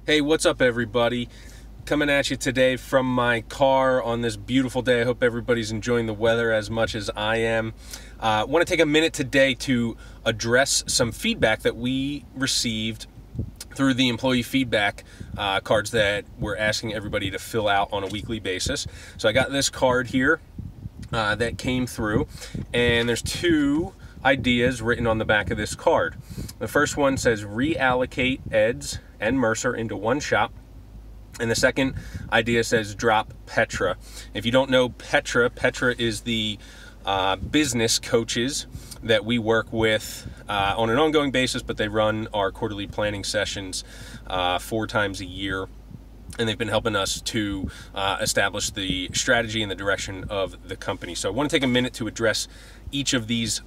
Hey, what's up, everybody? Coming at you today from my car on this beautiful day. I hope everybody's enjoying the weather as much as I am. I want to take a minute today to address some feedback that we received through the employee feedback cards that we're asking everybody to fill out on a weekly basis. So I got this card here that came through, and there's two ideas written on the back of this card. The first one says reallocate Eds and Mercer into one shop, and the second idea says drop Petra. If you don't know Petra is the business coaches that we work with on an ongoing basis, but they run our quarterly planning sessions 4 times a year. And they've been helping us to establish the strategy and the direction of the company. So I want to take a minute to address each of these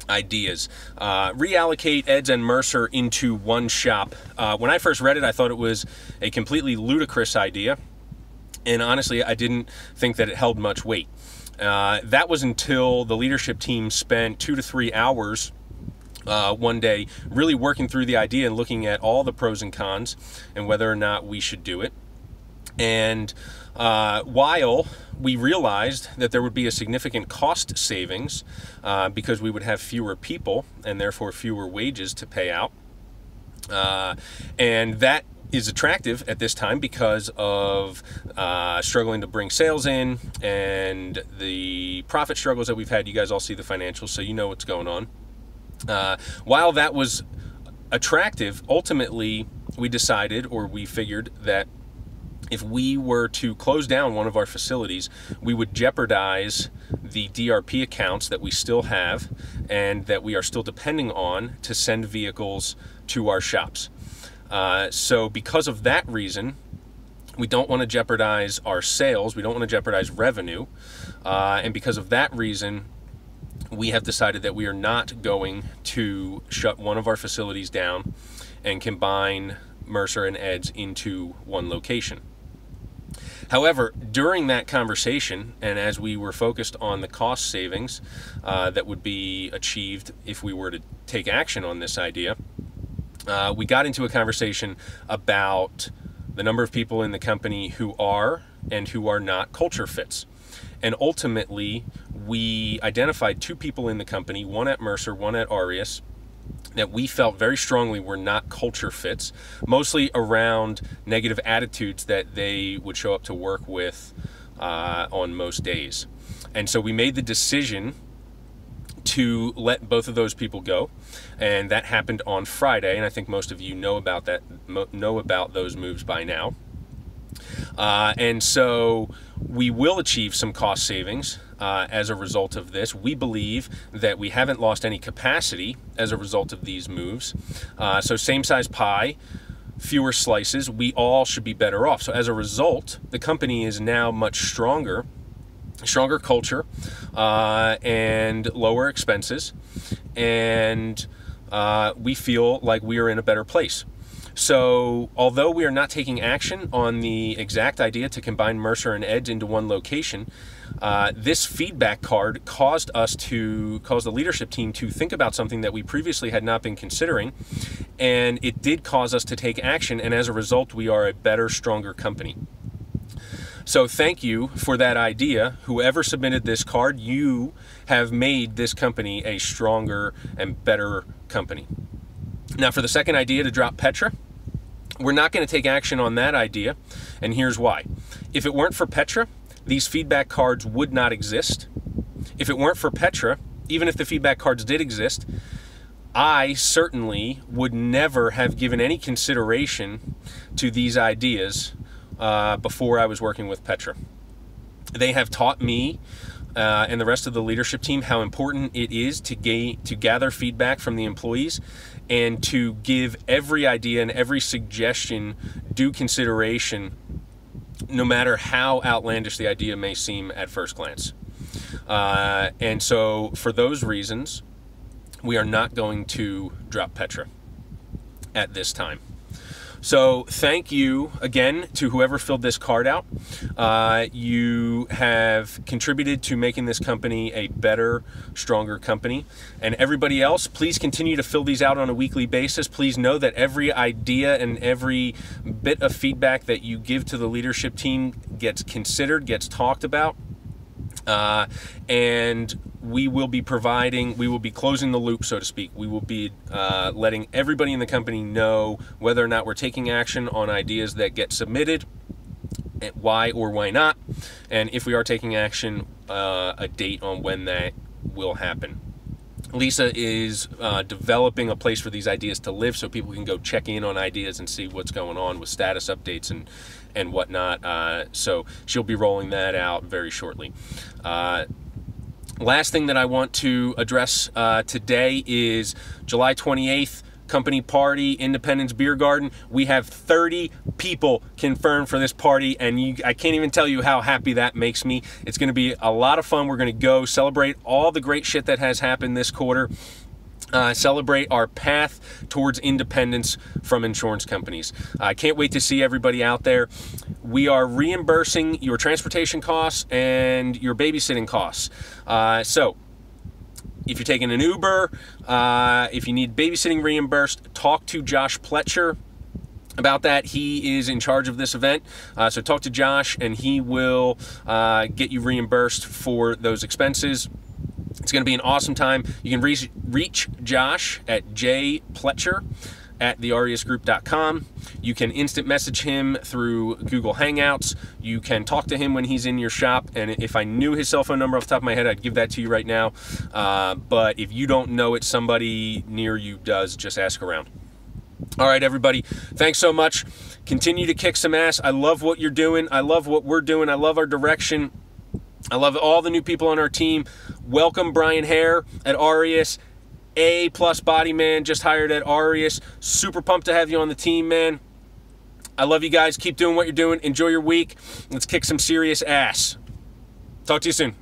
ideas. Reallocate Eds and Mercer into one shop. When I first read it, I thought it was a completely ludicrous idea. And honestly, I didn't think that it held much weight. That was until the leadership team spent 2 to 3 hours one day really working through the idea and looking at all the pros and cons and whether or not we should do it. And while we realized that there would be a significant cost savings because we would have fewer people and therefore fewer wages to pay out, and that is attractive at this time because of struggling to bring sales in and the profit struggles that we've had. You guys all see the financials, so you know what's going on. While that was attractive, ultimately we decided, or we figured, that if we were to close down one of our facilities, we would jeopardize the DRP accounts that we still have and that we are still depending on to send vehicles to our shops. So because of that reason, we don't want to jeopardize our sales, we don't want to jeopardize revenue, and because of that reason, we have decided that we are not going to shut one of our facilities down and combine Mercer and Eds into one location. However, during that conversation, and as we were focused on the cost savings that would be achieved if we were to take action on this idea, we got into a conversation about the number of people in the company who are and who are not culture fits. And ultimately, we identified 2 people in the company, one at Mercer, one at Aureus, that we felt very strongly were not culture fits, mostly around negative attitudes that they would show up to work with on most days. And so we made the decision to let both of those people go, and that happened on Friday, and I think most of you know about those moves by now. And so we will achieve some cost savings as a result of this. We believe that we haven't lost any capacity as a result of these moves. So same size pie, fewer slices, we all should be better off. So as a result, the company is now much stronger culture, and lower expenses, and we feel like we are in a better place. So although we are not taking action on the exact idea to combine Mercer and Eds into one location, this feedback card caused the leadership team to think about something that we previously had not been considering, and it did cause us to take action, and as a result, we are a better, stronger company. So thank you for that idea. Whoever submitted this card, you have made this company a stronger and better company. Now for the second idea, to drop Petra, we're not going to take action on that idea, and here's why. If it weren't for Petra, these feedback cards would not exist. If it weren't for Petra, even if the feedback cards did exist, I certainly would never have given any consideration to these ideas before I was working with Petra. They have taught me and the rest of the leadership team how important it is to gather feedback from the employees and to give every idea and every suggestion due consideration, no matter how outlandish the idea may seem at first glance. And so for those reasons, we are not going to drop Petra at this time. So thank you again to whoever filled this card out. You have contributed to making this company a better, stronger company. And everybody else, please continue to fill these out on a weekly basis. Please know that every idea and every bit of feedback that you give to the leadership team gets considered, gets talked about. And we will be closing the loop, so to speak. We will be letting everybody in the company know whether or not we're taking action on ideas that get submitted, why or why not, and if we are taking action, a date on when that will happen. Lisa is developing a place for these ideas to live so people can go check in on ideas and see what's going on with status updates and whatnot. So she'll be rolling that out very shortly. Last thing that I want to address today is July 28th, company party, Independence Beer Garden. We have 30 people confirmed for this party, and I can't even tell you how happy that makes me. It's going to be a lot of fun. We're going to go celebrate all the great shit that has happened this quarter. Celebrate our path towards independence from insurance companies. I can't wait to see everybody out there. We are reimbursing your transportation costs and your babysitting costs. So if you're taking an Uber, if you need babysitting reimbursed, talk to Josh Pletcher about that. He is in charge of this event. So talk to Josh and he will get you reimbursed for those expenses. It's going to be an awesome time. You can reach Josh at jpletcher@theariasgroup.com. You can instant message him through Google Hangouts. You can talk to him when he's in your shop. And if I knew his cell phone number off the top of my head, I'd give that to you right now. But if you don't know it, somebody near you does. Just ask around. All right, everybody. Thanks so much. Continue to kick some ass. I love what you're doing. I love what we're doing. I love our direction. I love all the new people on our team. Welcome Brian Hare at Arias. A+ body man just hired at Arias. Super pumped to have you on the team, man. I love you guys. Keep doing what you're doing. Enjoy your week. Let's kick some serious ass. Talk to you soon.